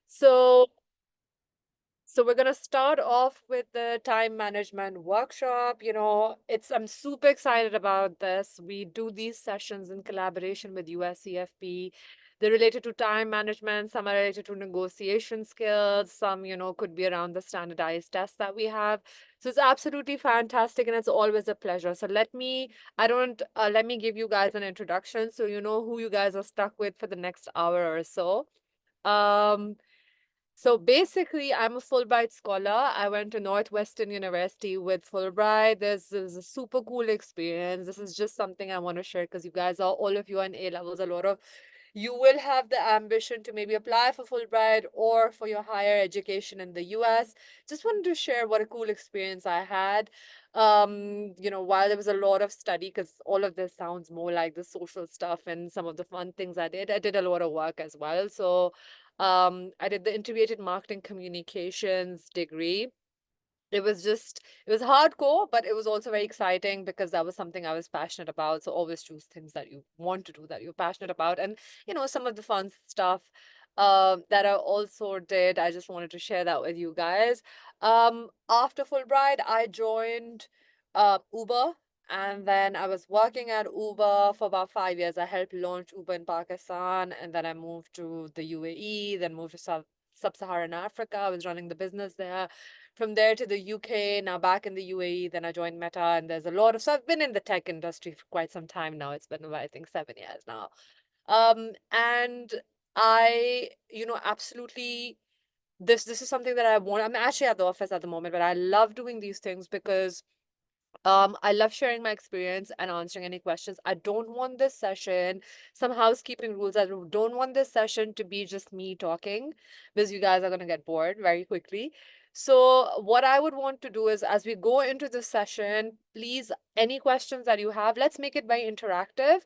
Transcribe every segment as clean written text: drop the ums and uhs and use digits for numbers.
So, so we're gonna start off with the time management workshop. I'm super excited about this. We do these sessions in collaboration with USCFP. They're related to time management, some are related to negotiation skills, some, could be around the standardized tests that we have. So it's absolutely fantastic and it's always a pleasure. So let me give you guys an introduction so you know who you guys are stuck with for the next hour or so. Um, so basically, I'm a Fulbright scholar. I went to Northwestern University with Fulbright. This is a super cool experience. This is just something I want to share because you guys are, all of you on A levels, a lot of you will have the ambition to maybe apply for Fulbright or for your higher education in the US. Just wanted to share what a cool experience I had. While there was a lot of study, because all of this sounds more like the social stuff and some of the fun things I did a lot of work as well. So I did the integrated marketing communications degree. It was hardcore, but it was also very exciting because that was something I was passionate about. So always choose things that you want to do, that you're passionate about. And, some of the fun stuff that I also did, I just wanted to share that with you guys. After Fulbright, I joined Uber. And then I was working at Uber for about 5 years. I helped launch Uber in Pakistan, and then I moved to the UAE, then moved to Sub-Saharan Africa. I was running the business there. From there to the UK, now back in the UAE, then I joined Meta, and there's a lot of, so I've been in the tech industry for quite some time now. It's been about, I think, 7 years now. And I, absolutely, this is something that I want. I'm actually at the office at the moment, but I love doing these things because I love sharing my experience and answering any questions. I don't want this session, some housekeeping rules. I don't want this session to be just me talking because you guys are going to get bored very quickly. So, what I would want to do is as we go into this session, please, any questions that you have, let's make it very interactive.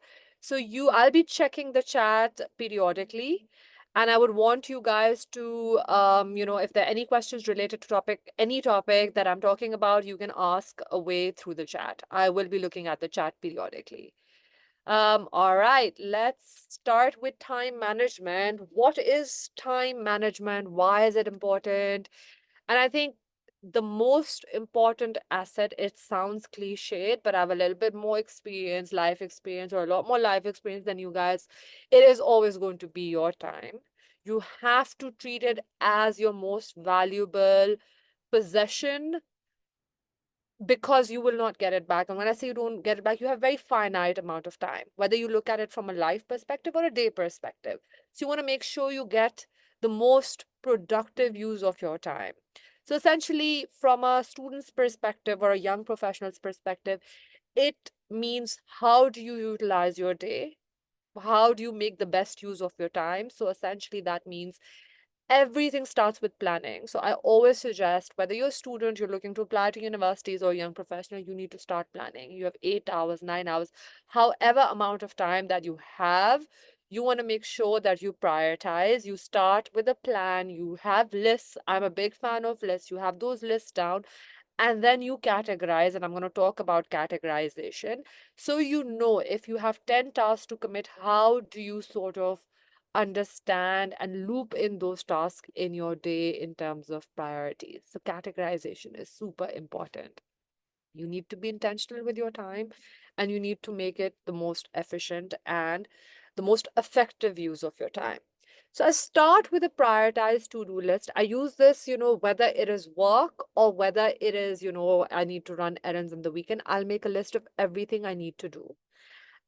I'll be checking the chat periodically. And I would want you guys to, if there are any questions related to any topic that I'm talking about, you can ask away through the chat. I will be looking at the chat periodically. All right, let's start with time management. What is time management? Why is it important? And I think the most important asset, it sounds cliched, but I have a little bit more experience, life experience, or a lot more life experience than you guys. It is always going to be your time. You have to treat it as your most valuable possession because you will not get it back. And when I say you don't get it back, you have very finite amount of time, whether you look at it from a life perspective or a day perspective. So you want to make sure you get the most productive use of your time. So essentially, from a student's perspective or a young professional's perspective, it means how do you utilize your day? How do you make the best use of your time? So essentially, that means everything starts with planning. So I always suggest whether you're a student, you're looking to apply to universities, or a young professional, you need to start planning. You have 8 hours, 9 hours, however amount of time that you have. You want to make sure that you prioritize. You start with a plan. You have lists. I'm a big fan of lists. You have those lists down and then you categorize, and I'm going to talk about categorization. So you know if you have 10 tasks to commit, how do you sort of understand and loop in those tasks in your day in terms of priorities? So categorization is super important. You need to be intentional with your time and you need to make it the most efficient and the most effective use of your time. So I start with a prioritized to-do list. I use this, whether it is work or whether it is, I need to run errands in the weekend. I'll make a list of everything I need to do.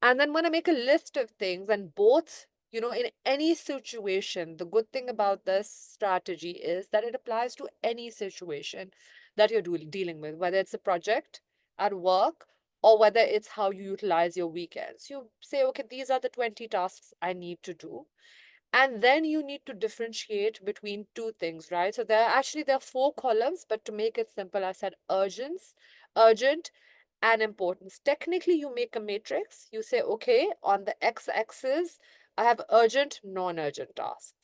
And then when I make a list of things, and both, in any situation, the good thing about this strategy is that it applies to any situation that you're dealing with, whether it's a project at work or whether it's how you utilize your weekends. You say, okay, these are the 20 tasks I need to do. And then you need to differentiate between two things, right? So there are 4 columns, but to make it simple, I said urgent, and importance. Technically, you make a matrix. You say, okay, on the x-axis, I have urgent, non-urgent tasks,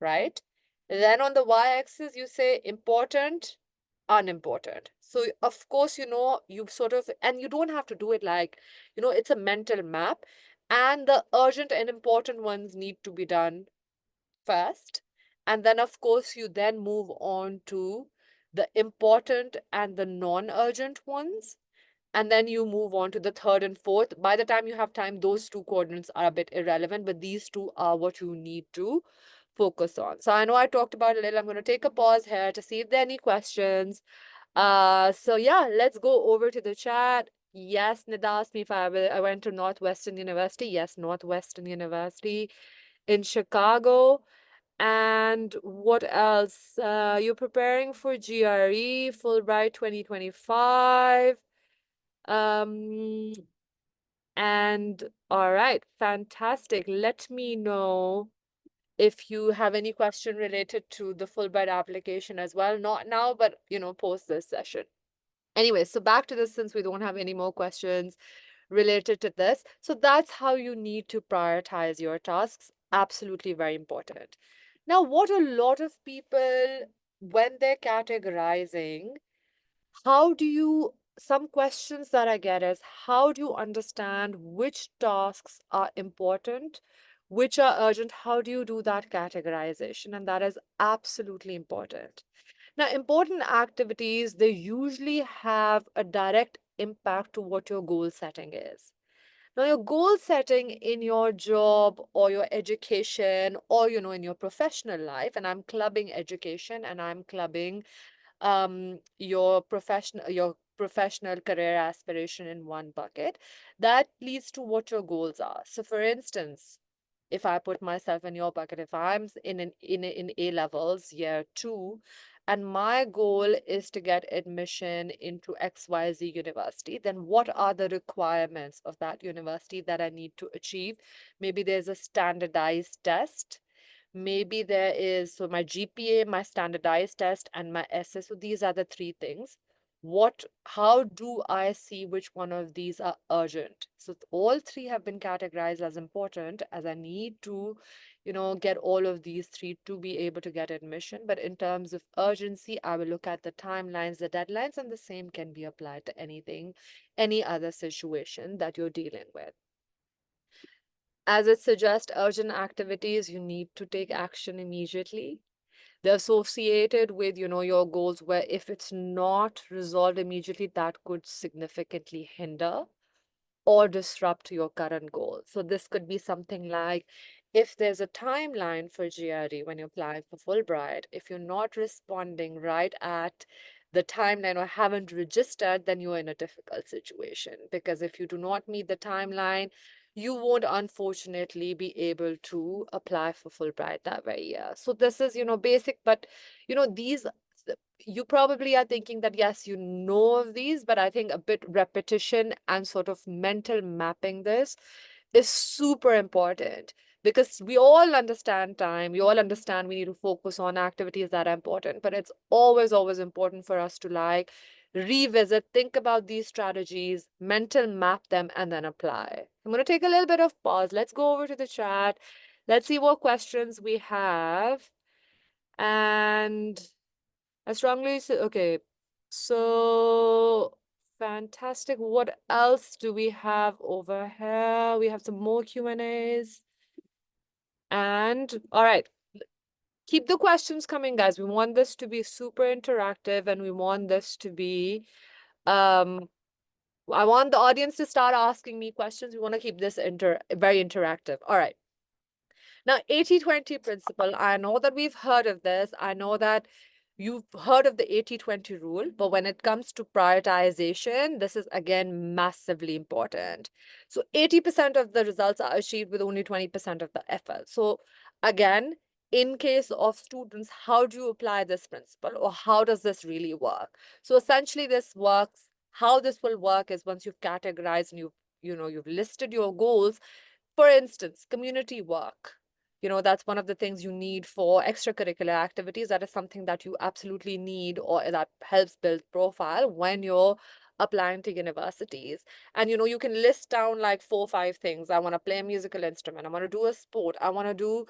right? Then on the y-axis, you say important, unimportant. So of course, you sort of, and you don't have to do it like, it's a mental map. And the urgent and important ones need to be done first. And then, of course, you then move on to the important and the non-urgent ones. And then you move on to the third and fourth. By the time you have time, those two quadrants are a bit irrelevant, but these two are what you need to focus on. So I know I talked about it a little. I'm going to take a pause here to see if there are any questions. So yeah, let's go over to the chat. Yes, Nida asked me if I went to Northwestern University. Yes, Northwestern University in Chicago. And what else? You're preparing for GRE, Fulbright 2025. Um, and all right, fantastic. Let me know if you have any question related to the Fulbright application as well. Not now, but post this session. Anyway, so back to this since we don't have any more questions related to this. So that's how you need to prioritize your tasks. Absolutely very important. Now, what a lot of people, when they're categorizing, some questions that I get is, how do you understand which tasks are important, which are urgent? How do you do that categorization? And that is absolutely important. Now, important activities, they usually have a direct impact to what your goal setting is. Now, your goal setting in your job or your education or, in your professional life, and I'm clubbing education and I'm clubbing your professional career aspiration in one bucket, that leads to what your goals are. So for instance, if I put myself in your bucket, if I'm in A levels year 2 and my goal is to get admission into XYZ university, then what are the requirements of that university that I need to achieve? Maybe there's a standardized test. Maybe there is, so my GPA, my standardized test, and my essay. So these are the three things. How do I see which one of these are urgent? So all three have been categorized as important, as I need to, get all of these three to be able to get admission. But in terms of urgency, I will look at the timelines, the deadlines, and the same can be applied to any other situation that you're dealing with. As it suggests, urgent activities, you need to take action immediately. They're associated with, your goals, where if it's not resolved immediately, that could significantly hinder or disrupt your current goal. So this could be something like, if there's a timeline for GRE when you're applying for Fulbright, if you're not responding right at the timeline or haven't registered, then you're in a difficult situation, because if you do not meet the timeline, you won't unfortunately be able to apply for Fulbright that very year. So this is, basic, but these, you probably are thinking that, yes, you know of these, but I think a bit repetition and sort of mental mapping this is super important, because we all understand time. We all understand we need to focus on activities that are important, but it's always, always important for us to revisit, think about these strategies, mental map them, and then apply. I'm going to take a little bit of pause. Let's go over to the chat. Let's see what questions we have. And I strongly say, okay, so fantastic. What else do we have over here? We have some more Q&As. And all right, keep the questions coming, guys. We want this to be super interactive, and we want this to be, I want the audience to start asking me questions. We want to keep this very interactive. All right. Now, 80-20 principle, I know that we've heard of this. I know that you've heard of the 80-20 rule, but when it comes to prioritization, this is again massively important. So 80% of the results are achieved with only 20% of the effort. So again, in case of students, how do you apply this principle, or how does this really work? So essentially how this will work is, once you've categorized and you've listed your goals. For instance, community work. That's one of the things you need for extracurricular activities. That is something that you absolutely need, or that helps build profile when you're applying to universities. And you can list down like 4 or 5 things. I want to play a musical instrument. I want to do a sport. I want to do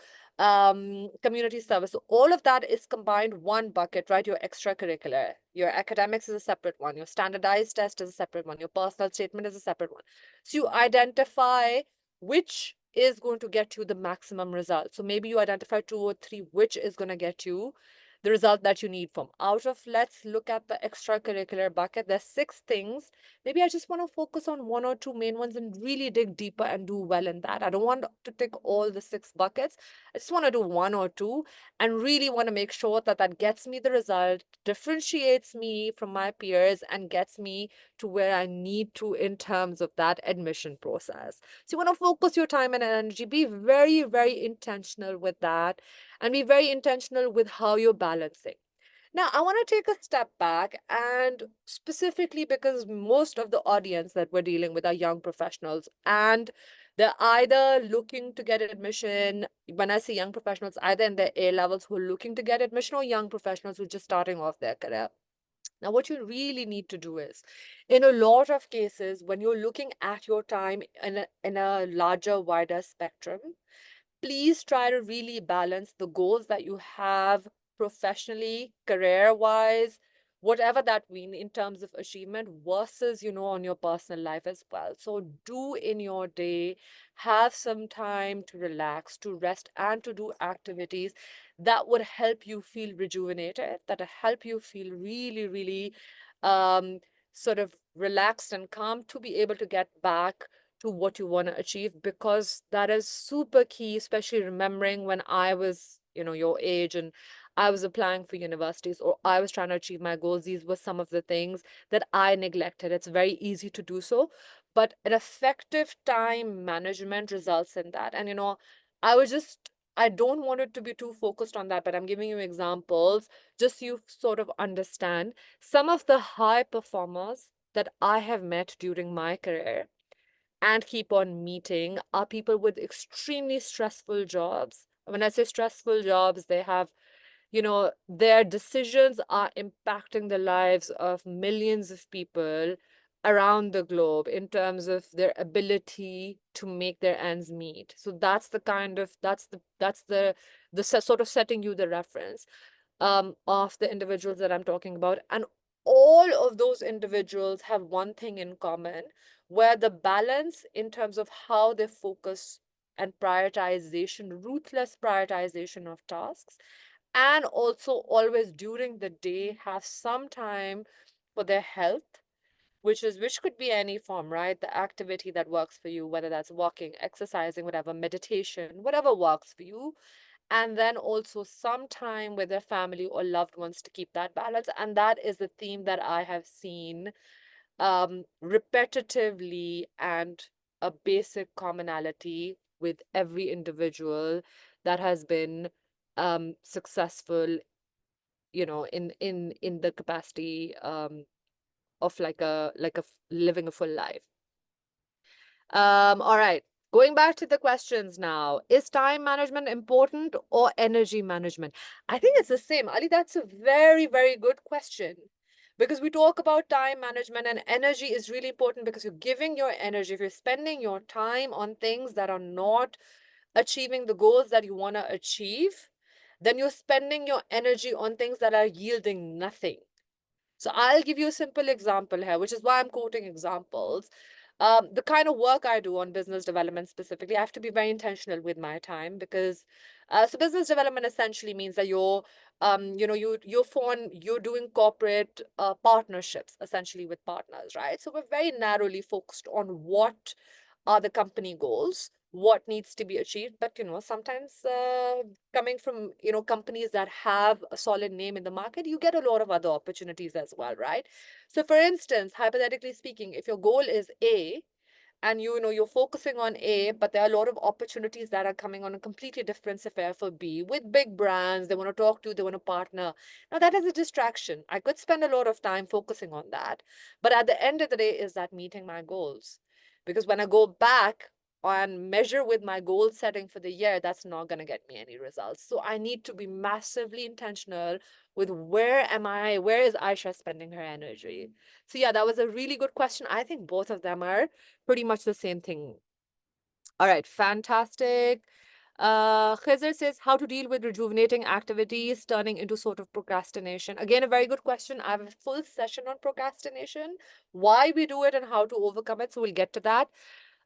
community service. So all of that is combined one bucket, right? Your extracurricular. Your academics is a separate one. Your standardized test is a separate one. Your personal statement is a separate one. So you identify which is going to get you the maximum result. So maybe you identify two or three which is going to get you the result that you need from. Out of, let's look at the extracurricular bucket. There's six things. Maybe I just want to focus on one or two main ones and really dig deeper and do well in that. I don't want to tick all the six buckets. I just want to do one or two and really want to make sure that that gets me the result, differentiates me from my peers, and gets me to where I need to in terms of that admission process. So you want to focus your time and energy, be very, very intentional with that, and be very intentional with how you're balancing. Now, I want to take a step back, and specifically because most of the audience that we're dealing with are young professionals, and they're either looking to get admission. When I say young professionals, either in their A levels who are looking to get admission, or young professionals who are just starting off their career. Now, what you really need to do is, in a lot of cases, when you're looking at your time in a larger, wider spectrum, please try to really balance the goals that you have professionally, career wise, whatever that mean in terms of achievement versus, on your personal life as well. So do in your day, have some time to relax, to rest, and to do activities that would help you feel rejuvenated, that help you feel really, really um, sort of relaxed and calm to be able to get back to what you want to achieve, because that is super key, especially remembering when I was, your age, and I was applying for universities or I was trying to achieve my goals. These were some of the things that I neglected. It's very easy to do so, but an effective time management results in that. And, I was just, I don't want it to be too focused on that, but I'm giving you examples just so you sort of understand some of the high performers that I have met during my career and keep on meeting are people with extremely stressful jobs. When I say stressful jobs, they have, their decisions are impacting the lives of millions of people around the globe in terms of their ability to make their ends meet. So that's the kind of sort of setting you the reference of the individuals that I'm talking about. And all of those individuals have one thing in common, where the balance in terms of how they focus and prioritization, ruthless prioritization of tasks, and also always during the day have some time for their health, which could be any form, right? The activity that works for you, whether that's walking, exercising, whatever, meditation, whatever works for you, and then also some time with their family or loved ones to keep that balance. And that is the theme that I have seen repetitively, and a basic commonality with every individual that has been successful, in the capacity of living a full life. All right. Going back to the questions now, is time management important or energy management? I think it's the same. Ali, that's a very, very good question. Because we talk about time management, and energy is really important because you're giving your energy. If you're spending your time on things that are not achieving the goals that you want to achieve, then you're spending your energy on things that are yielding nothing. So I'll give you a simple example here, which is why I'm quoting examples. The kind of work I do on business development specifically, I have to be very intentional with my time, because so business development essentially means that you're doing corporate partnerships essentially with partners, right? So we're very narrowly focused on what are the company goals, what needs to be achieved. But sometimes coming from companies that have a solid name in the market, you get a lot of other opportunities as well, right? So for instance, hypothetically speaking, if your goal is A, and you're focusing on A, but there are a lot of opportunities that are coming on a completely different sphere for B, with big brands they want to talk to, they want to partner. Now that is a distraction. I could spend a lot of time focusing on that, but at the end of the day, is that meeting my goals? Because when I go back and measure with my goal setting for the year, that's not going to get me any results. So I need to be massively intentional with where is Ayesha spending her energy? So yeah, that was a really good question. I think both of them are pretty much the same thing. All right, fantastic. Khizr says, how to deal with rejuvenating activities turning into sort of procrastination. Again, a very good question. I have a full session on procrastination, why we do it and how to overcome it. So we'll get to that.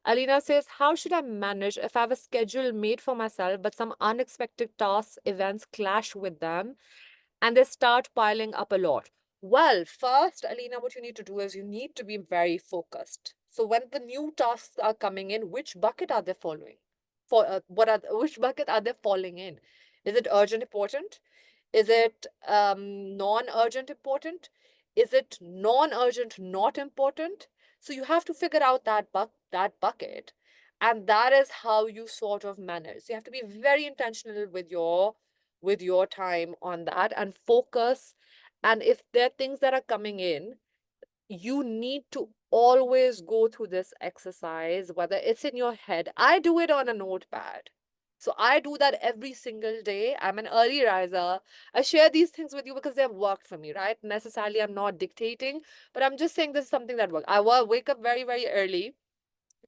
Alina says, how should I manage if I have a schedule made for myself, but some unexpected tasks, events clash with them and they start piling up a lot? Well, first, Alina, what you need to do is you need to be very focused. So when the new tasks are coming in, which bucket are they following? Which bucket are they falling in? Is it urgent important? Is it non-urgent important? Is it non-urgent not important? So you have to figure out that bucket, and that is how you sort of manage. So you have to be very intentional with your time on that and focus. And if there are things that are coming in, you need to always go through this exercise, whether it's in your head. I do it on a notepad. So I do that every single day. I'm an early riser. I share these things with you because they've worked for me, right? Necessarily, I'm not dictating, but I'm just saying this is something that works. I wake up very, very early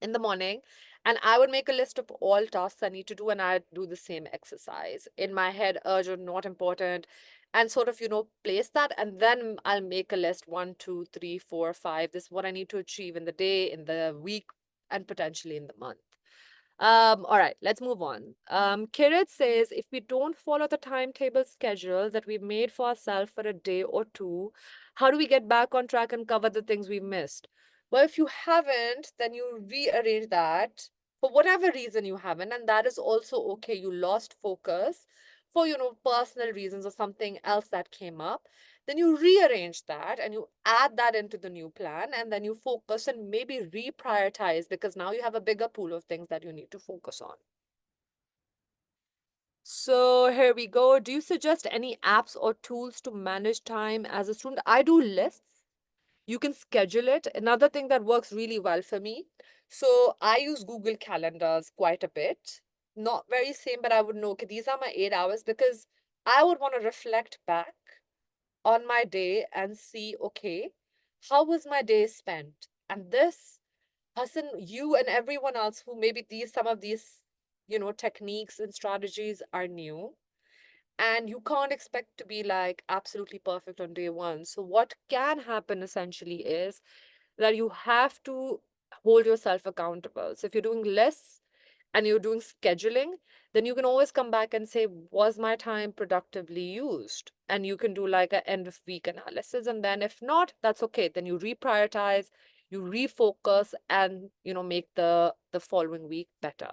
in the morning and I would make a list of all tasks I need to do and I'd do the same exercise in my head, urgent, not important, and sort of, place that. And then I'll make a list 1, 2, 3, 4, 5. This is what I need to achieve in the day, in the week, and potentially in the month. All right, let's move on. Kirit says, if we don't follow the timetable schedule that we've made for ourselves for a day or two, how do we get back on track and cover the things we missed? Well, if you haven't, then you rearrange that for whatever reason you haven't, and that is also okay. You lost focus for, personal reasons or something else that came up. Then you rearrange that and you add that into the new plan, and then you focus and maybe reprioritize because now you have a bigger pool of things that you need to focus on. So here we go. Do you suggest any apps or tools to manage time as a student? I do lists. You can schedule it. Another thing that works really well for me. So I use Google Calendars quite a bit. Not very same, but I would know, okay, these are my 8 hours because I would want to reflect back on my day and see, okay, how was my day spent? And this person, you and everyone else who maybe some of these, techniques and strategies are new. And you can't expect to be like absolutely perfect on day one. So what can happen essentially is that you have to hold yourself accountable. So if you're doing less and you're doing scheduling, then you can always come back and say, was my time productively used? And you can do like an end of week analysis. And then if not, that's okay. Then you reprioritize, you refocus, and make the following week better.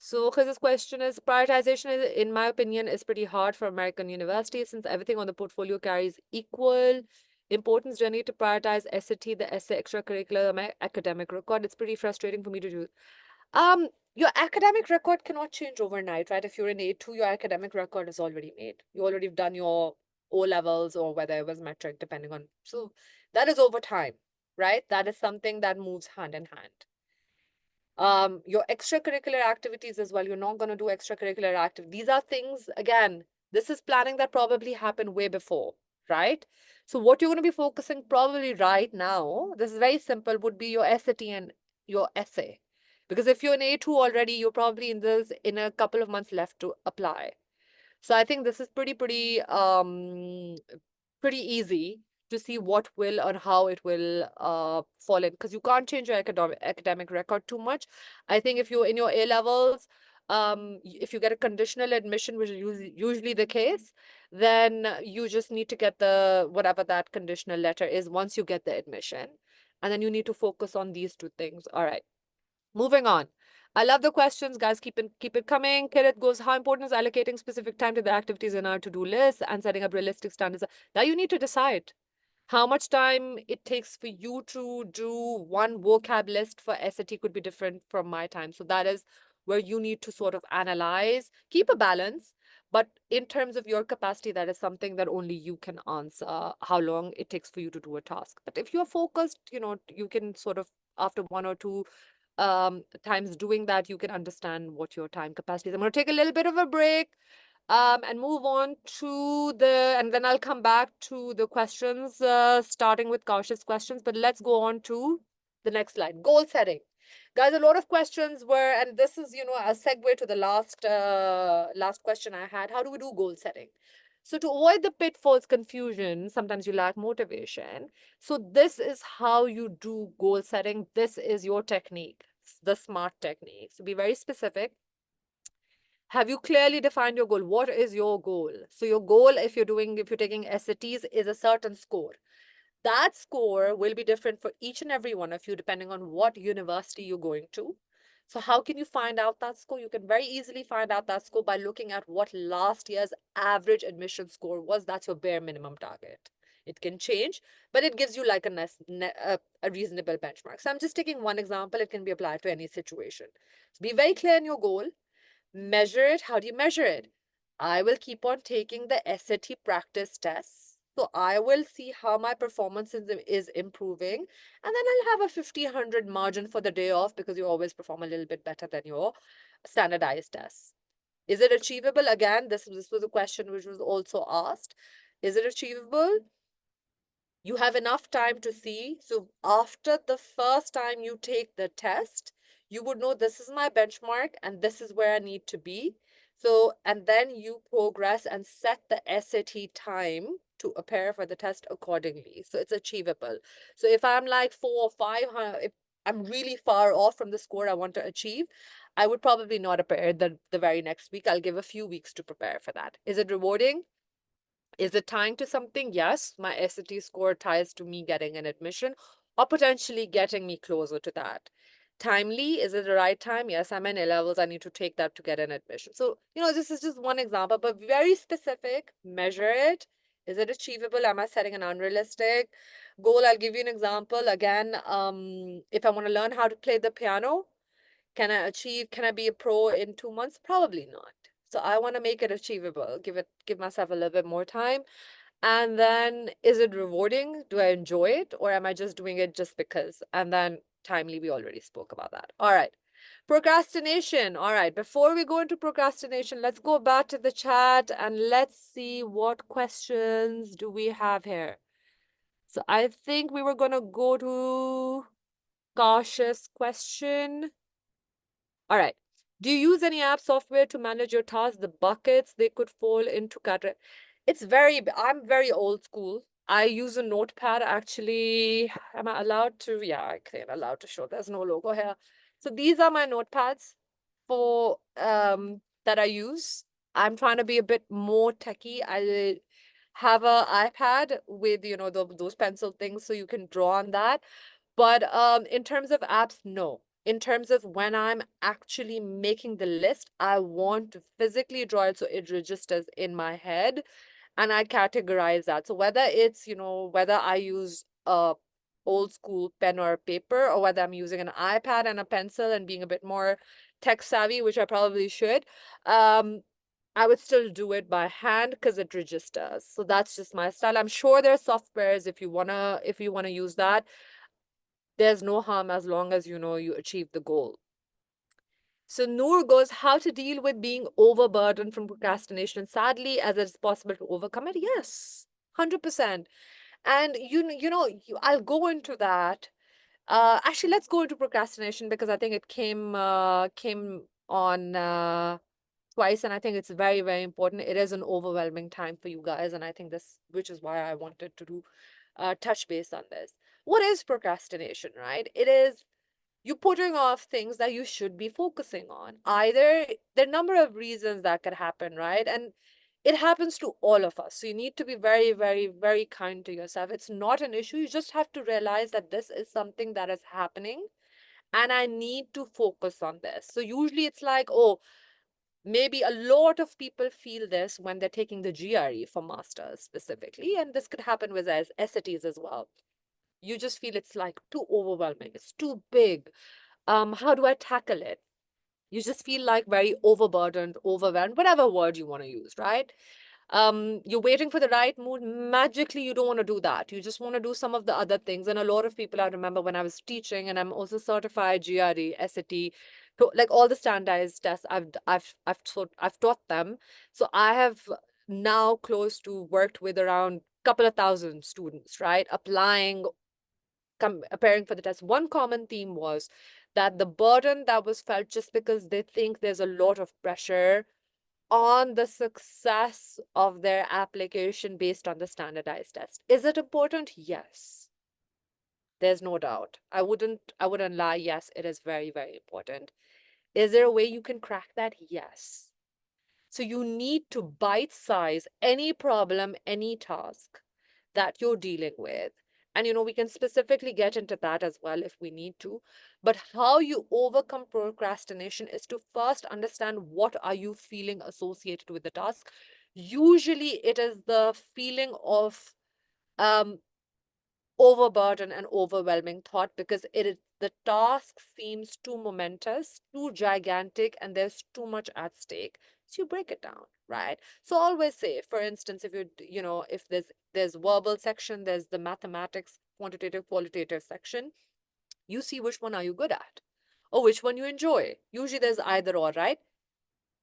So his question is, prioritization is, in my opinion, is pretty hard for American universities since everything on the portfolio carries equal importance. Do I need to prioritize SAT, the essay, extracurricular, my academic record? It's pretty frustrating for me to do. Your academic record cannot change overnight, right? If you're in A2, your academic record is already made. You already have done your O levels or whether it was metric, depending on. So that is over time, right? That is something that moves hand in hand. Your extracurricular activities as well. You're not going to do extracurricular activities. These are things, again, this is planning that probably happened way before, right? So what you're going to be focusing probably right now, this is very simple, would be your SAT and your essay. Because if you're in A2 already, you're probably in a couple of months left to apply. So I think this is pretty easy to see what will or how it will fall in, because you can't change your academic record too much. I think if you're in your A levels, if you get a conditional admission, which is usually the case, then you just need to get the whatever that conditional letter is once you get the admission, and then you need to focus on these two things. All right. Moving on. I love the questions, guys. Keep it coming. Kirit goes, how important is allocating specific time to the activities in our to-do list and setting up realistic standards? Now you need to decide how much time it takes for you to do one vocab list for SAT could be different from my time. So that is where you need to sort of analyze, keep a balance. But in terms of your capacity, that is something that only you can answer, how long it takes for you to do a task. But if you're focused, you can sort of, after one or two times doing that, you can understand what your time capacity is. I'm going to take a little bit of a break and move on to and then I'll come back to the questions, starting with Kaushik's questions. But let's go on to the next slide. Goal setting. Guys, a lot of questions were, and this is, a segue to the last question I had. How do we do goal setting? So to avoid the pitfalls, confusion, sometimes you lack motivation. So this is how you do goal setting. This is your technique, the SMART technique. So be very specific. Have you clearly defined your goal? What is your goal? So your goal, if you're taking SATs, is a certain score. That score will be different for each and every one of you depending on what university you're going to. So how can you find out that score? You can very easily find out that score by looking at what last year's average admission score was. That's your bare minimum target. It can change, but it gives you like a reasonable benchmark. So I'm just taking one example. It can be applied to any situation. So be very clear in your goal. Measure it. How do you measure it? I will keep on taking the SAT practice tests. So I will see how my performance is improving. And then I'll have a 50, 100 margin for the day off because you always perform a little bit better than your standardized tests. Is it achievable? Again, this was a question which was also asked. Is it achievable? You have enough time to see. So after the first time you take the test, you would know this is my benchmark and this is where I need to be. So, and then you progress and set the SAT time to prepare for the test accordingly. So it's achievable. So if I'm like 4 or 5, if I'm really far off from the score I want to achieve, I would probably not prepare the very next week. I'll give a few weeks to prepare for that. Is it rewarding? Is it tying to something? Yes, my SAT score ties to me getting an admission or potentially getting me closer to that. Timely, is it the right time? Yes, I'm in A levels. I need to take that to get an admission. So, this is just one example, but very specific. Measure it. Is it achievable? Am I setting an unrealistic goal? I'll give you an example. Again, if I want to learn how to play the piano, can I be a pro in 2 months? Probably not. So I want to make it achievable, give myself a little bit more time. And then is it rewarding? Do I enjoy it? Or am I just doing it just because? And then timely, we already spoke about that. All right. Procrastination. All right. Before we go into procrastination, let's go back to the chat and let's see what questions do we have here. So I think we were going to go to Kash's question. All right. Do you use any app software to manage your tasks, the buckets they could fall into category? I'm very old school. I use a notepad actually. Am I allowed to? Yeah, I can allowed to show. There's no logo here. So these are my notepads for that I use. I'm trying to be a bit more techie. I have a iPad with, those pencil things so you can draw on that. But in terms of apps, no. In terms of when I'm actually making the list, I want to physically draw it so it registers in my head and I categorize that. So whether it's, whether I use a old school pen or paper or whether I'm using an iPad and a pencil and being a bit more tech savvy, which I probably should, I would still do it by hand because it registers. So that's just my style. I'm sure there are softwares if you wanna use that. There's no harm as long as you achieve the goal. So Noor goes, how to deal with being overburdened from procrastination. Sadly, as it's possible to overcome it. Yes, 100%. And I'll go into that. Actually, let's go into procrastination because I think it came on twice, and I think it's very, very important. It is an overwhelming time for you guys, and I think which is why I wanted to do touch base on this. What is procrastination, right? It is you putting off things that you should be focusing on. Either there are a number of reasons that could happen, right? And it happens to all of us. So you need to be very, very, very kind to yourself. It's not an issue. You just have to realize that this is something that is happening and I need to focus on this. So usually it's like, oh, maybe a lot of people feel this when they're taking the GRE for masters specifically, and this could happen with SATs as well. You just feel it's like too overwhelming, it's too big. How do I tackle it? You just feel like very overburdened, overwhelmed, whatever word you want to use, right? You're waiting for the right mood. Magically, you don't want to do that. You just want to do some of the other things. And a lot of people, I remember when I was teaching, and I'm also certified GRE, SAT, like all the standardized tests, I've taught them. So I have now close to worked with around couple of thousand students, right? Appearing for the test. One common theme was that the burden that was felt just because they think there's a lot of pressure on the success of their application based on the standardized test. Is it important? Yes. There's no doubt. I wouldn't lie. Yes, it is very, very important. Is there a way you can crack that? Yes. So you need to bite size any problem, any task that you're dealing with. And we can specifically get into that as well if we need to. But how you overcome procrastination is to first understand what are you feeling associated with the task. Usually it is the feeling of um overburden and overwhelming thought because the task seems too momentous, too gigantic, and there's too much at stake. So you break it down, right? So always say, for instance, if if there's verbal section, there's the mathematics, quantitative, qualitative section, you see which one are you good at or which one you enjoy. Usually there's either or, right?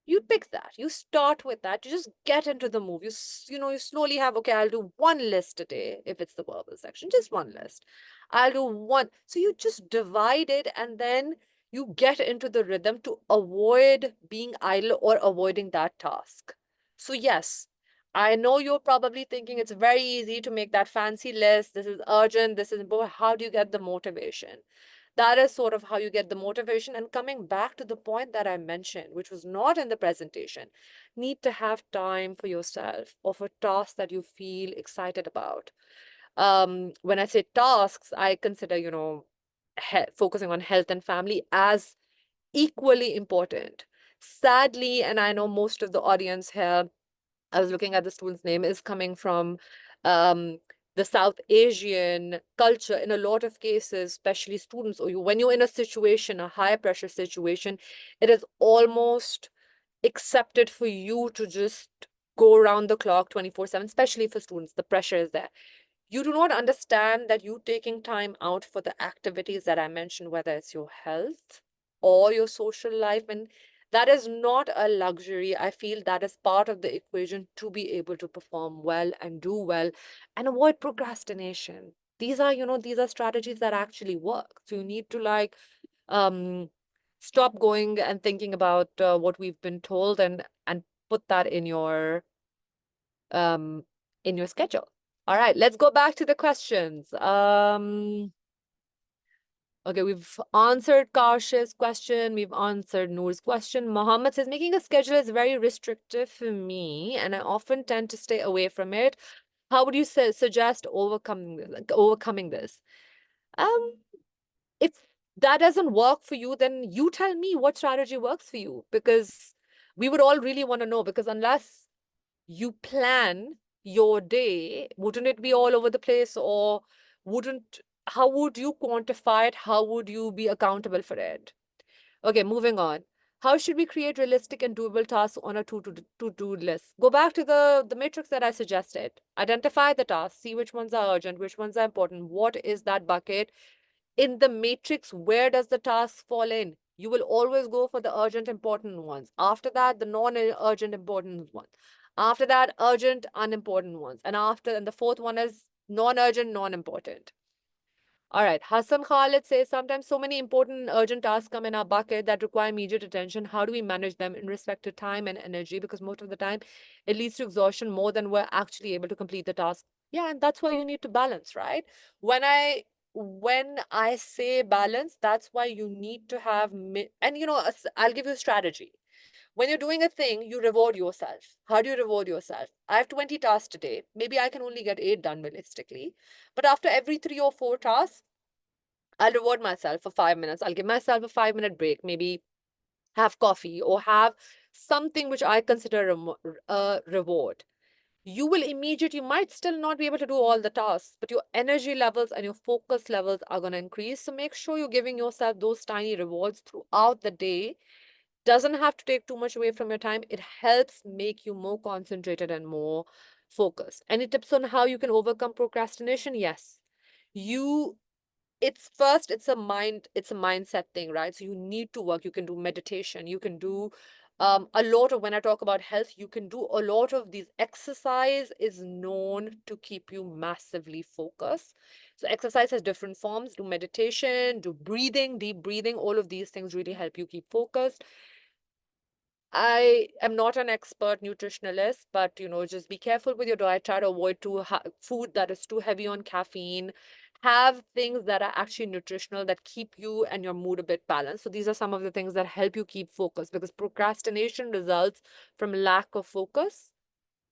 You pick that, you start with that, you just get into the move. You slowly have, okay, I'll do one list today. If it's the verbal section, just one list, I'll do one. So you just divide it, and then you get into the rhythm to avoid being idle or avoiding that task. So yes, I know you're probably thinking it's very easy to make that fancy list. This is urgent, this is important. How do you get the motivation? That is sort of how you get the motivation. And coming back to the point that I mentioned, which was not in the presentation, need to have time for yourself of a task that you feel excited about. When I say tasks, I consider, focusing on health and family as equally important. Sadly, and I know most of the audience here, I was looking at the student's name, is coming from um, the South Asian culture. In a lot of cases, especially students, or when you're in a situation, a high pressure situation, it is almost accepted for you to just go around the clock 24/7, especially for students. The pressure is there. You do not understand that you taking time out for the activities that I mentioned, whether it's your health or your social life, and that is not a luxury. I feel that is part of the equation to be able to perform well and do well and avoid procrastination. These are strategies that actually work. So you need to um stop going and thinking about what we've been told, and put that um in your schedule. All right, let's go back to the questions. Okay, we've answered Karsh's question. We've answered Noor's question. Mohammed says, making a schedule is very restrictive for me, and I often tend to stay away from it. How would you suggest overcoming this? Um, if that doesn't work for you, then you tell me what strategy works for you, because we would all really want to know, because unless you plan your day, wouldn't it be all over the place? Or wouldn't, how would you quantify it? How would you be accountable for it? Okay, moving on. How should we create realistic and doable tasks on a to-do list? Go back to the matrix that I suggested. Identify the tasks, see which ones are urgent, which ones are important. What is that bucket? In the matrix, where does the task fall in? You will always go for the urgent, important ones. After that, the non-urgent, important ones. After that, urgent, unimportant ones. And the fourth one is non-urgent, non-important. All right. Hassan Khalid says, sometimes so many important and urgent tasks come in our bucket that require immediate attention. How do we manage them in respect to time and energy? Because most of the time, it leads to exhaustion more than we're actually able to complete the task. Yeah, and that's why you need to balance, right? When I say balance, that's why you need to have and I'll give you a strategy. When you're doing a thing, you reward yourself. How do you reward yourself? I have 20 tasks today. Maybe I can only get 8 done realistically. But after every 3 or 4 tasks, I'll reward myself for 5 minutes. I'll give myself a 5 minute break, maybe have coffee or have something which I consider a reward. You might still not be able to do all the tasks, but your energy levels and your focus levels are going to increase. So make sure you're giving yourself those tiny rewards throughout the day. Doesn't have to take too much away from your time. It helps make you more concentrated and more focused. Any tips on how you can overcome procrastination? Yes. You it's a mindset thing, right? So you need to work. You can do meditation, you can do a lot of, when I talk about health, you can do a lot of these. Exercise is known to keep you massively focused. So exercise has different forms. Do meditation, do breathing, deep breathing. All of these things really help you keep focused. I am not an expert nutritionalist, but just be careful with your diet. Try to avoid food that is too heavy on caffeine. Have things that are actually nutritional that keep you and your mood a bit balanced. So these are some of the things that help you keep focus, because procrastination results from lack of focus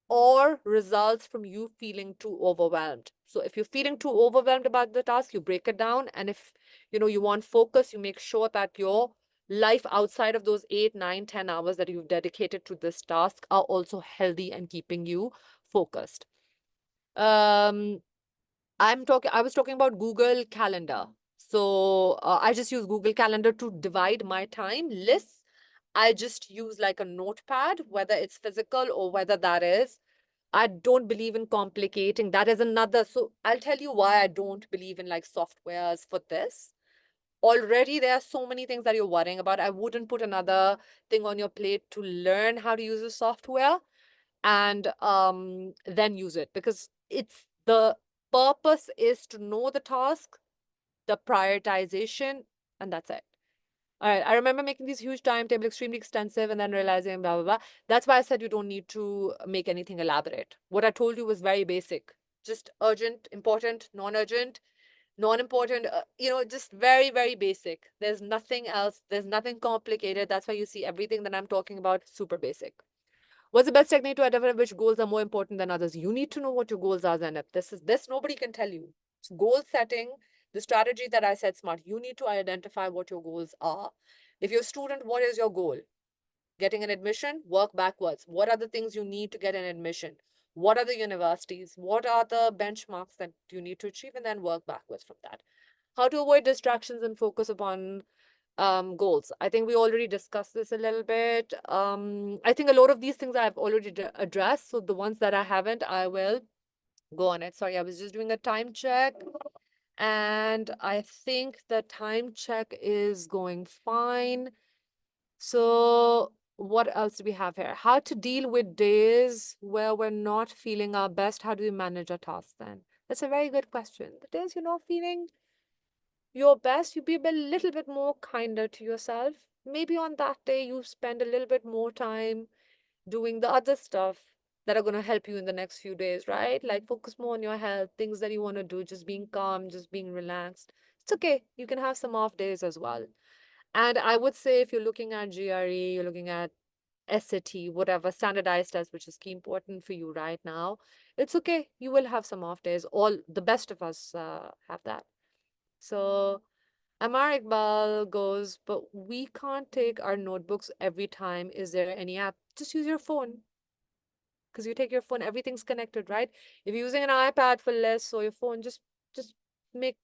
or results from you feeling too overwhelmed. So if you're feeling too overwhelmed about the task, you break it down. And if you want focus, you make sure that your life outside of those 8, 9, 10 hours that you've dedicated to this task are also healthy and keeping you focused. Um, I was talking about Google Calendar. So I just use Google Calendar to divide my time lists. I just use like a notepad, whether it's physical or whether that is. I don't believe in complicating. That is another. So I'll tell you why I don't believe in like softwares for this. Already, there are so many things that you're worrying about. I wouldn't put another thing on your plate to learn how to use the software and then use it, because it's the purpose is to know the task, the prioritization, and that's it. All right. I remember making these huge timetables, extremely extensive, and then realizing blah, blah, blah. That's why I said you don't need to make anything elaborate. What I told you was very basic, just urgent, important, non-urgent, non-important, just very, very basic. There's nothing else. There's nothing complicated. That's why you see everything that I'm talking about, super basic. What's the best technique to identify which goals are more important than others? You need to know what your goals are, Zainab. This nobody can tell you. It's goal setting, the strategy that I said smart. You need to identify what your goals are. If you're a student, what is your goal? Getting an admission? Work backwards. What are the things you need to get an admission? What are the universities? What are the benchmarks that you need to achieve? And then work backwards from that. How to avoid distractions and focus upon goals. I think we already discussed this a little bit. I think a lot of these things I've already addressed. So the ones that I haven't, I will go on it. Sorry, I was just doing a time check. And I think the time check is going fine. So what else do we have here? How to deal with days where we're not feeling our best. How do we manage our tasks then? That's a very good question. The days you're not feeling your best, you be a little bit more kinder to yourself. Maybe on that day, you spend a little bit more time doing the other stuff that are going to help you in the next few days, right? Like focus more on your health, things that you want to do, just being calm, just being relaxed. It's okay. You can have some off days as well. And I would say if you're looking at GRE, you're looking at SAT, whatever, standardized test, which is key important for you right now, it's okay. You will have some off days. All the best of us have that. So Amar Iqbal goes, but we can't take our notebooks every time. Is there any app? Just use your phone. Because you take your phone, everything's connected, right? If you're using an iPad for less or your phone, just make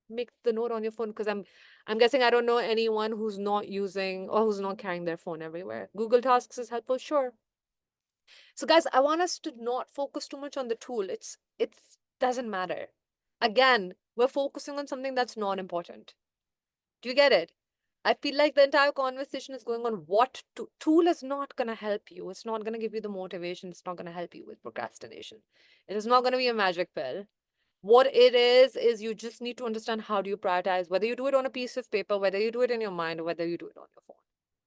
make the note on your phone. Because I'm guessing I don't know anyone who's not using or who's not carrying their phone everywhere. Google Tasks is helpful, sure. So guys, I want us to not focus too much on the tool. It's doesn't matter. Again, we're focusing on something that's not important. Do you get it? I feel like the entire conversation is going on what tool is not going to help you. It's not going to give you the motivation. It's not going to help you with procrastination. It is not going to be a magic pill. What it is you just need to understand how do you prioritize, whether you do it on a piece of paper, whether you do it in your mind, or whether you do it on your phone.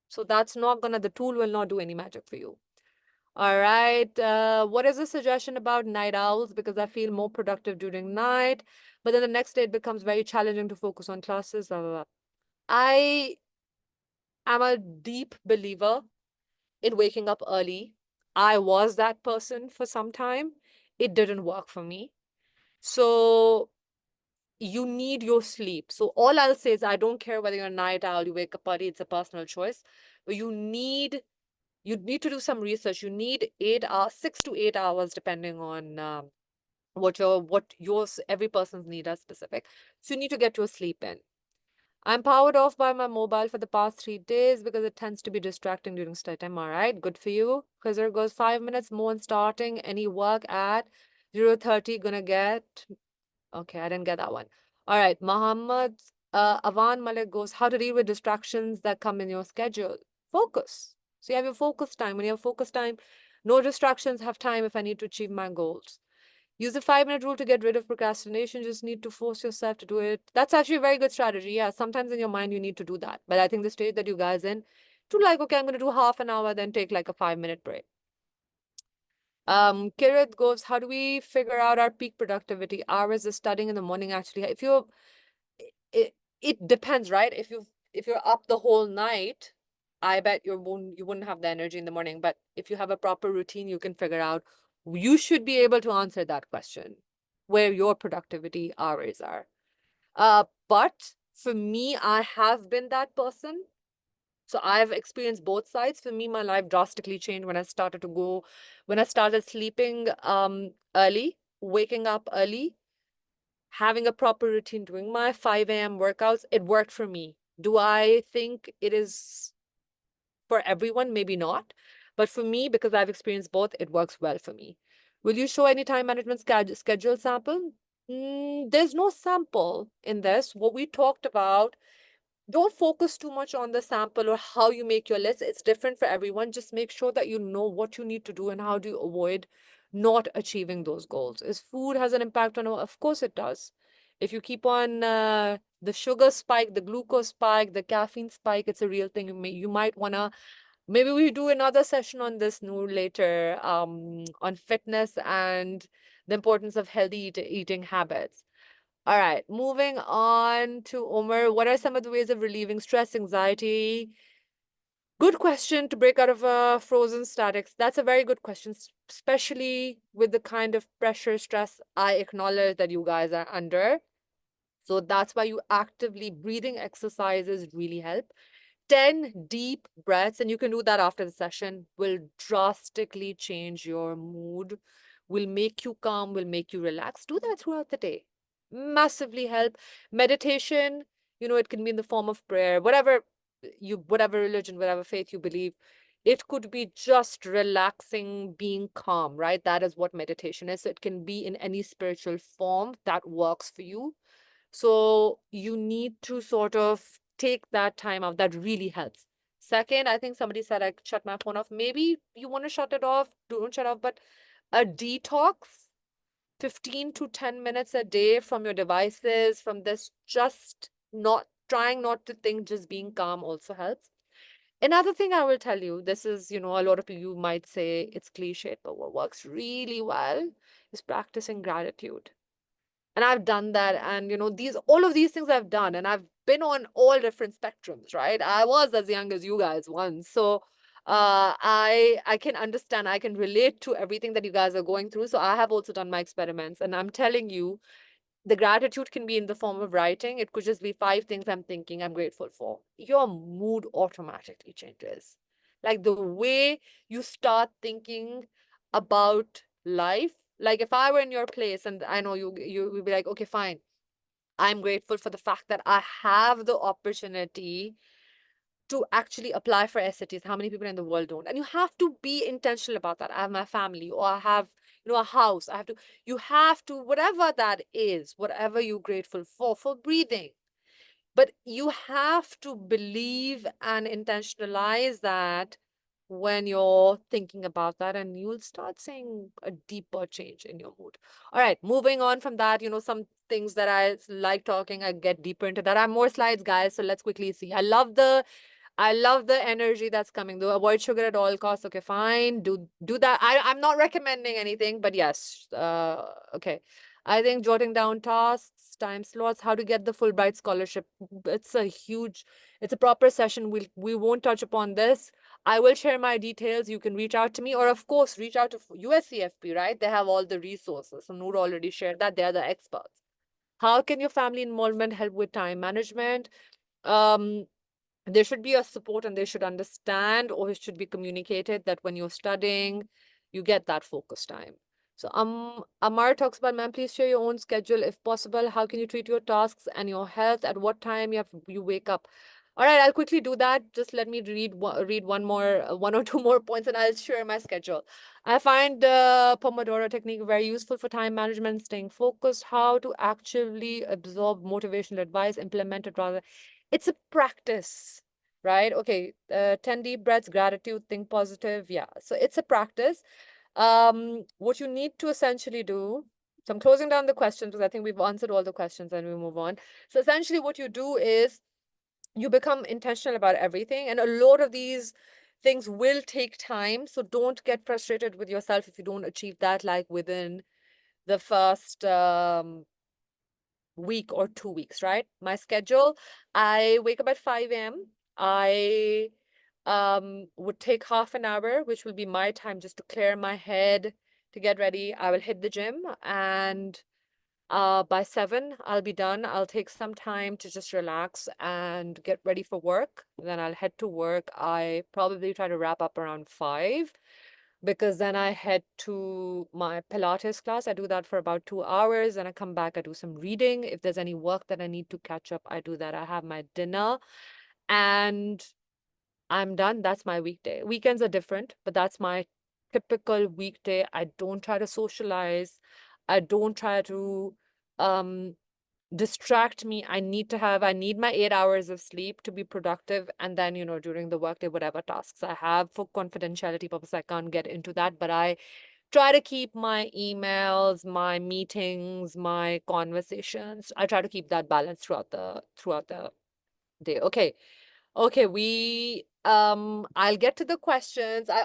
So that's not going to, the tool will not do any magic for you. All right. What is a suggestion about night owls? Because I feel more productive during night, but then the next day it becomes very challenging to focus on classes, blah, blah, blah. I am a deep believer in waking up early. I was that person for some time. It didn't work for me. So you need your sleep. So all I'll say is I don't care whether you're a night owl, you wake up early, it's a personal choice. But you need to do some research. You need 8 hours, 6 to 8 hours, depending on what every person's need are specific. So you need to get your sleep in. I'm powered off by my mobile for the past 3 days because it tends to be distracting during study time. All right, good for you. Khizr goes 5 minutes more and starting any work at 0:30. Gonna get. Okay, I didn't get that one. All right, Muhammad Avan Malik goes, how to deal with distractions that come in your schedule. Focus. So you have your focus time. When you have focus time, no distractions, have time if I need to achieve my goals. Use the 5-minute rule to get rid of procrastination. Just need to force yourself to do it. That's actually a very good strategy. Yeah, sometimes in your mind you need to do that. But I think the state that you guys in, to like, okay, I'm going to do half an hour, then take like a 5-minute break. Kirit goes, how do we figure out our peak productivity hours? Is studying in the morning actually? If you're, it depends, right? If you're up the whole night, I bet you wouldn't have the energy in the morning. But if you have a proper routine, you can figure out. You should be able to answer that question, where your productivity hours are. But for me, I have been that person. So I've experienced both sides. For me, my life drastically changed when I started sleeping early, waking up early, having a proper routine, doing my 5 a.m. workouts. It worked for me. Do I think it is for everyone? Maybe not. But for me, because I've experienced both, it works well for me. Will you show any time management schedule sample? There's no sample in this. What we talked about, don't focus too much on the sample or how you make your list. It's different for everyone. Just make sure that you know what you need to do and how do you avoid not achieving those goals. Is food has an impact on, of course it does. If you keep on the sugar spike, the glucose spike, the caffeine spike, it's a real thing. You might want to, maybe we do another session on this, Noor, later, on fitness and the importance of healthy eating habits. All right, moving on to Omar. What are some of the ways of relieving stress, anxiety? Good question to break out of frozen statics. That's a very good question, especially with the kind of pressure, stress I acknowledge that you guys are under. So that's why you actively breathing exercises really help. 10 deep breaths, and you can do that after the session, will drastically change your mood, will make you calm, will make you relax. Do that throughout the day. Massively help. Meditation, it can be in the form of prayer, whatever religion, whatever faith you believe. It could be just relaxing, being calm, right? That is what meditation is. So it can be in any spiritual form that works for you. So you need to sort of take that time out. That really helps. Second, I think somebody said I shut my phone off. Maybe you want to shut it off, don't shut off, but a detox, 15 to 10 minutes a day from your devices, from this, just not trying not to think, just being calm also helps. Another thing I will tell you, this is, a lot of you might say it's cliche, but what works really well is practicing gratitude. And I've done that. And, all of these things I've done, and I've been on all different spectrums, right? I was as young as you guys once. So I can understand, I can relate to everything that you guys are going through. So I have also done my experiments. And I'm telling you, the gratitude can be in the form of writing. It could just be 5 things I'm thinking I'm grateful for. Your mood automatically changes. Like the way you start thinking about life. Like if I were in your place, and I know you would be like, okay, fine. I'm grateful for the fact that I have the opportunity to actually apply for SATs. How many people in the world don't? And you have to be intentional about that. I have my family, or I have, a house. You have to, whatever that is, whatever you're grateful for breathing. But you have to believe and intentionalize that when you're thinking about that, and you'll start seeing a deeper change in your mood. All right, moving on from that, some things that I like talking, I get deeper into that. I have more slides, guys, so let's quickly see. I love the energy that's coming. Though avoid sugar at all costs. Okay, fine. Do that. I'm not recommending anything, but yes. Okay. I think jotting down tasks, time slots, how to get the Fulbright scholarship. It's a proper session. We won't touch upon this. I will share my details. You can reach out to me, or of course, reach out to USCFP, right? They have all the resources. So Noor already shared that. They are the experts. How can your family involvement help with time management? Um, there should be a support, and they should understand, or it should be communicated that when you're studying, you get that focus time. So Amar talks about, ma'am, please share your own schedule if possible. How can you treat your tasks and your health? At what time you wake up? All right, I'll quickly do that. Just let me read one or two more points, and I'll share my schedule. I find the Pomodoro technique very useful for time management, staying focused. How to actually absorb motivational advice, implement it rather. It's a practice, right? Okay, 10 deep breaths, gratitude, think positive. Yeah, so it's a practice. What you need to essentially do, so I'm closing down the questions because I think we've answered all the questions, and we move on. So essentially what you do is you become intentional about everything. And a lot of these things will take time. So don't get frustrated with yourself if you don't achieve that, like within the first week or 2 weeks, right? My schedule, I wake up at 5 a.m. I would take half an hour, which will be my time just to clear my head, to get ready. I will hit the gym, and by 7, I'll be done. I'll take some time to just relax and get ready for work. Then I'll head to work. I probably try to wrap up around 5, because then I head to my Pilates class. I do that for about 2 hours. And I come back, I do some reading. If there's any work that I need to catch up, I do that. I have my dinner and I'm done. That's my weekday. Weekends are different, but that's my typical weekday. I don't try to socialize. I don't try to um distract me. I need my 8 hours of sleep to be productive. And then, during the workday, whatever tasks I have for confidentiality purpose, I can't get into that. But I try to keep my emails, my meetings, my conversations. I try to keep that balance throughout the day. Okay. Okay, I'll get to the questions. I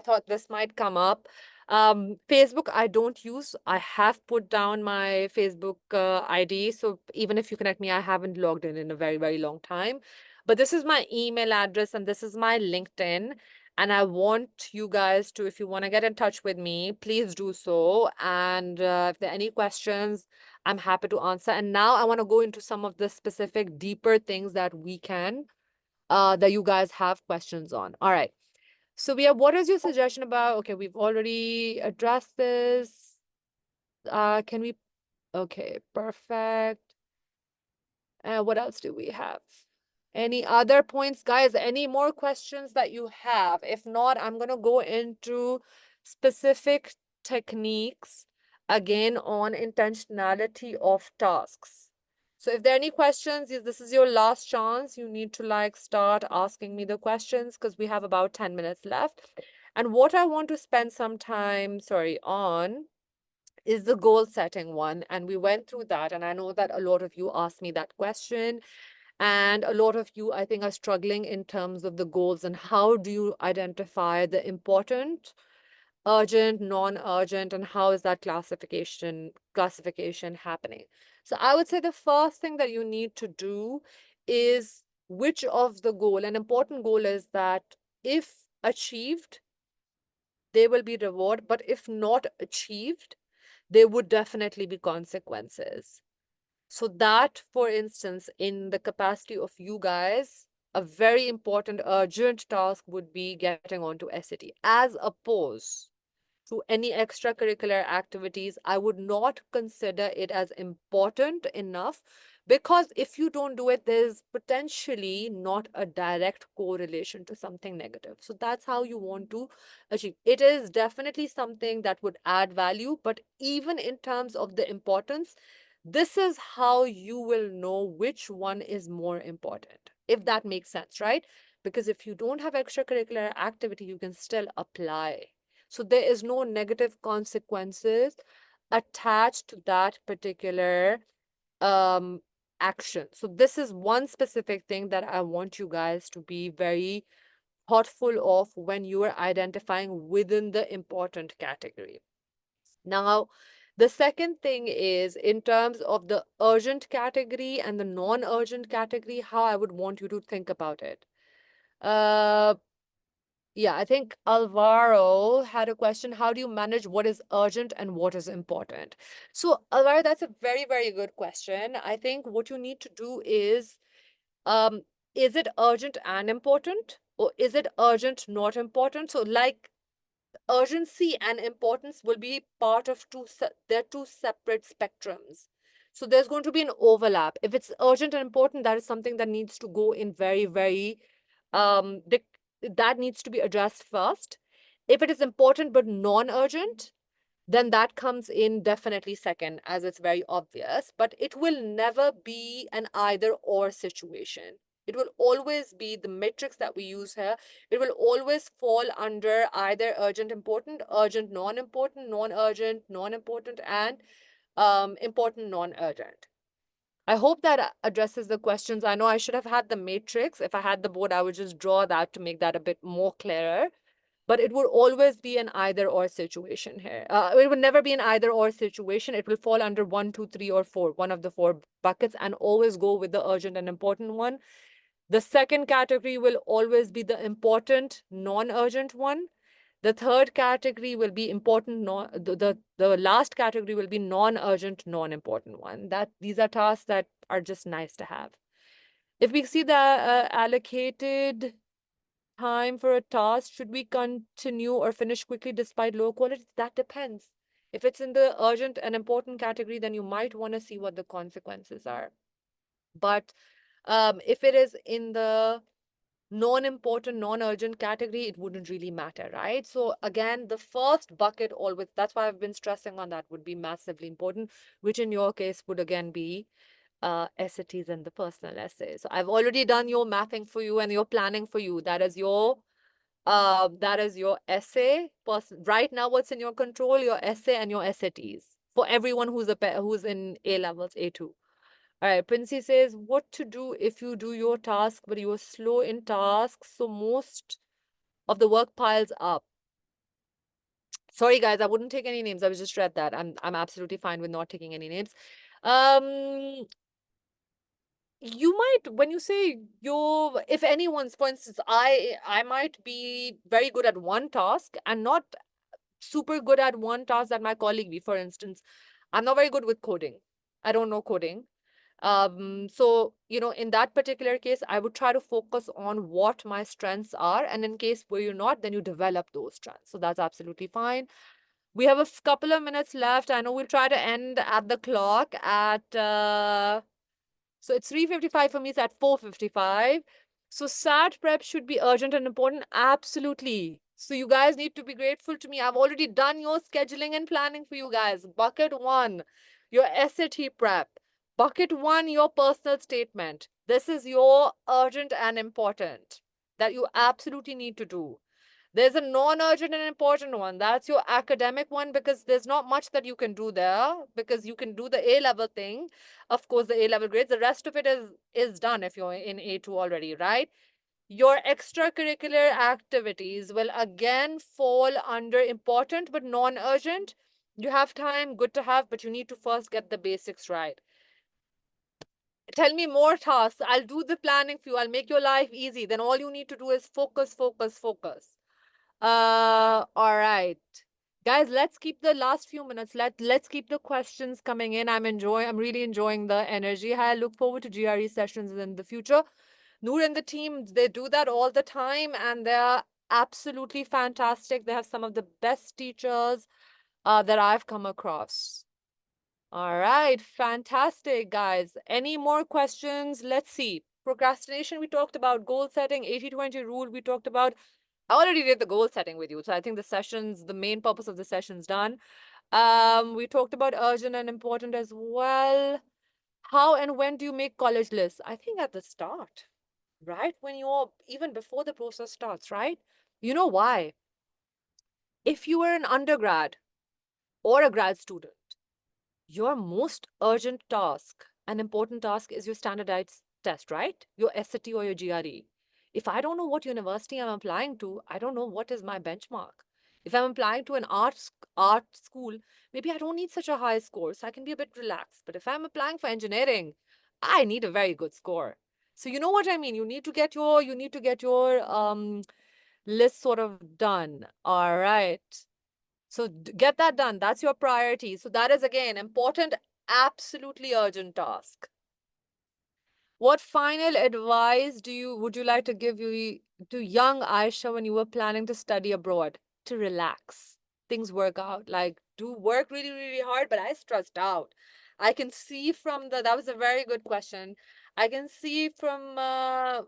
thought this might come up. Facebook, I don't use. I have put down my Facebook ID. So even if you connect me, I haven't logged in a very, very long time. But this is my email address and this is my LinkedIn. And I want you guys to, if you want to get in touch with me, please do so. And if there are any questions, I'm happy to answer. And now I want to go into some of the specific, deeper things that you guys have questions on. All right. So what is your suggestion about? Okay, we've already addressed this. Can we? Okay, perfect. What else do we have? Any other points, guys? Any more questions that you have? If not, I'm going to go into specific techniques again on intentionality of tasks. So if there are any questions, this is your last chance. You need to start asking me the questions because we have about 10 minutes left. And what I want to spend some time, on is the goal setting one. And we went through that. And I know that a lot of you asked me that question. And a lot of you, I think, are struggling in terms of the goals and how do you identify the important, urgent, non-urgent, and how is that classification happening? So I would say the first thing that you need to do is which of the goal, an important goal is that if achieved, there will be reward, but if not achieved, there would definitely be consequences. So that, for instance, in the capacity of you guys, a very important urgent task would be getting onto SAT, as opposed to any extracurricular activities. I would not consider it as important enough, because if you don't do it, there's potentially not a direct correlation to something negative. So that's how you want to achieve. It is definitely something that would add value, but even in terms of the importance, this is how you will know which one is more important, if that makes sense, right? Because if you don't have extracurricular activity, you can still apply. So there is no negative consequences attached to that particular um, action. So this is one specific thing that I want you guys to be very thoughtful of when you are identifying within the important category. Now, the second thing is in terms of the urgent category and the non-urgent category, how I would want you to think about it. Uh, yeah, I think Alvaro had a question. How do you manage what is urgent and what is important? So, Alvaro, that's a very, very good question. I think what you need to do is it urgent and important, or is it urgent, not important? So, urgency and importance will be part of they're two separate spectrums. So there's going to be an overlap. If it's urgent and important, that is something that needs to go in very, very that needs to be addressed first. If it is important but non-urgent, then that comes in definitely second, as it's very obvious. But it will never be an either or situation. It will always be the matrix that we use here. It will always fall under either urgent, non-important, non-urgent, non-important, and important, non-urgent. I hope that addresses the questions. I know I should have had the matrix. If I had the board, I would just draw that to make that a bit more clearer. But it would always be an either or situation here. It would never be an either or situation. It will fall under 1, 2, 3, or 4, one of the 4 buckets, and always go with the urgent and important one. The second category will always be the important, non-urgent one. The third category will be important, the last category will be non-urgent, non-important one. That these are tasks that are just nice to have. If we see the allocated time for a task, should we continue or finish quickly despite low quality? That depends. If it's in the urgent and important category, then you might want to see what the consequences are. But if it is in the non-important, non-urgent category, it wouldn't really matter, right? So again, the first bucket always, that's why I've been stressing on that, would be massively important, which in your case would again be essays and the personal essays. So I've already done your mapping for you and your planning for you. That is your essay. Right now, what's in your control? Your essay and your SATs for everyone who's in A levels, A2. All right, Princey says, what to do if you do your task, but you are slow in tasks, so most of the work piles up. Sorry, guys, I wouldn't take any names. I was just read that. I'm absolutely fine with not taking any names. You might, when you say if anyone's, for instance, I might be very good at one task and not super good at one task that my colleague be. For instance, I'm not very good with coding. I don't know coding. So, in that particular case, I would try to focus on what my strengths are. And in case where you're not, then you develop those strengths. So that's absolutely fine. We have a couple of minutes left. I know we'll try to end at the clock at, so it's 3:55 for me, it's at 4:55. So SAT prep should be urgent and important. Absolutely. So you guys need to be grateful to me. I've already done your scheduling and planning for you guys. Bucket 1, your SAT prep. Bucket 1, your personal statement. This is your urgent and important that you absolutely need to do. There's a non-urgent and important one. That's your academic one, because there's not much that you can do there, because you can do the A-level thing. Of course, the A-level grades. The rest of it is done if you're in A2 already, right? Your extracurricular activities will again fall under important but non-urgent. You have time, good to have, but you need to first get the basics right. Tell me more tasks. I'll do the planning for you. I'll make your life easy. Then all you need to do is focus, focus, focus. All right. Guys, let's keep the last few minutes. Let's keep the questions coming in. I'm really enjoying the energy. I look forward to GRE sessions in the future. Noor and the team, they do that all the time, and they're absolutely fantastic. They have some of the best teachers that I've come across. All right, fantastic, guys. Any more questions? Let's see. Procrastination, we talked about. Goal setting, 80-20 rule, we talked about. I already did the goal setting with you. So I think the main purpose of the session's done. We talked about urgent and important as well. How and when do you make college lists? I think at the start, right? Even before the process starts, right? You know why? If you were an undergrad or a grad student, your most urgent task and important task is your standardized test, right? Your SAT or your GRE. If I don't know what university I'm applying to, I don't know what is my benchmark. If I'm applying to an art school, maybe I don't need such a high score, so I can be a bit relaxed. But if I'm applying for engineering, I need a very good score. So you know what I mean? You need to get your list sort of done. All right. So get that done. That's your priority. So that is again important, absolutely urgent task. What final advice would you like to give to young Ayesha when you were planning to study abroad? To relax. Things work out. Like, do work really, really hard, but I stressed out. I can see that was a very good question. I can see from the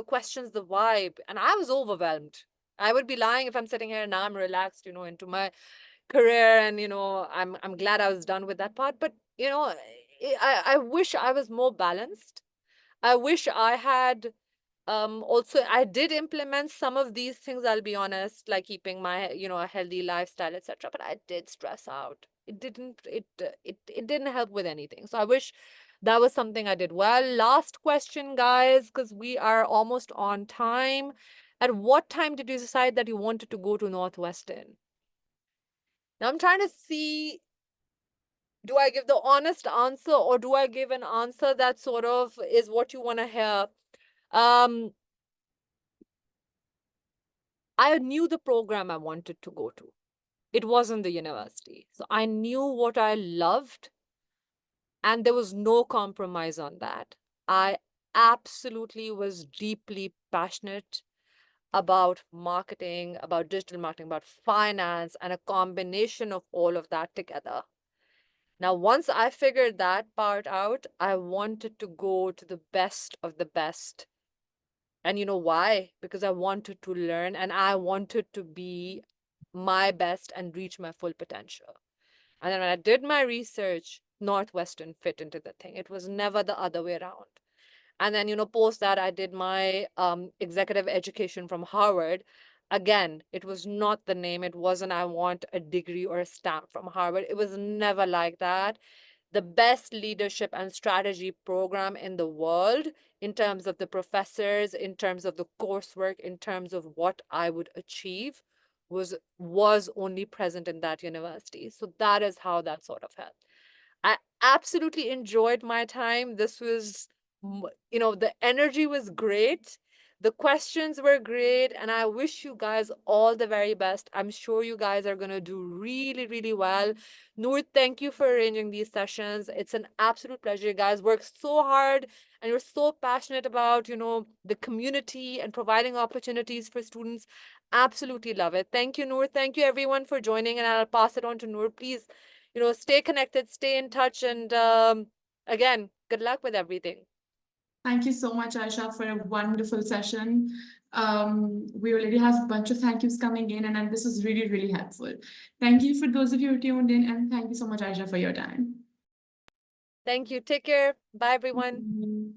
questions, the vibe, and I was overwhelmed. I would be lying if I'm sitting here and now I'm relaxed, into my career, and I'm glad I was done with that part. But I wish I was more balanced. I wish I had also I did implement some of these things, I'll be honest, like keeping my a healthy lifestyle, etc. But I did stress out. it didn't help with anything. So I wish that was something I did well. Last question, guys, because we are almost on time. At what time did you decide that you wanted to go to Northwestern? Now I'm trying to see, do I give the honest answer or do I give an answer that sort of is what you want to hear? Um, I knew the program I wanted to go to. It wasn't the university. So I knew what I loved, and there was no compromise on that. I absolutely was deeply passionate about marketing, about digital marketing, about finance, and a combination of all of that together. Now, once I figured that part out, I wanted to go to the best of the best. And you know why? Because I wanted to learn and I wanted to be my best and reach my full potential. And then when I did my research, Northwestern fit into the thing. It was never the other way around. And then, post that, I did my executive education from Harvard. Again, it was not the name. It wasn't, I want a degree or a stamp from Harvard. It was never like that. The best leadership and strategy program in the world, in terms of the professors, in terms of the coursework, in terms of what I would achieve, was only present in that university. So that is how that sort of helped. I absolutely enjoyed my time. This was, the energy was great. The questions were great. And I wish you guys all the very best. I'm sure you guys are going to do really, really well. Noor, thank you for arranging these sessions. It's an absolute pleasure. You guys work so hard and you're so passionate about, the community and providing opportunities for students. Absolutely love it. Thank you, Noor. Thank you, everyone, for joining. And I'll pass it on to Noor. Please, stay connected, stay in touch. And again, good luck with everything. Thank you so much, Aisha, for a wonderful session. We already have a bunch of thank yous coming in, and this was really, really helpful. Thank you for those of you who tuned in, and thank you so much, Aisha, for your time. Thank you. Take care. Bye, everyone.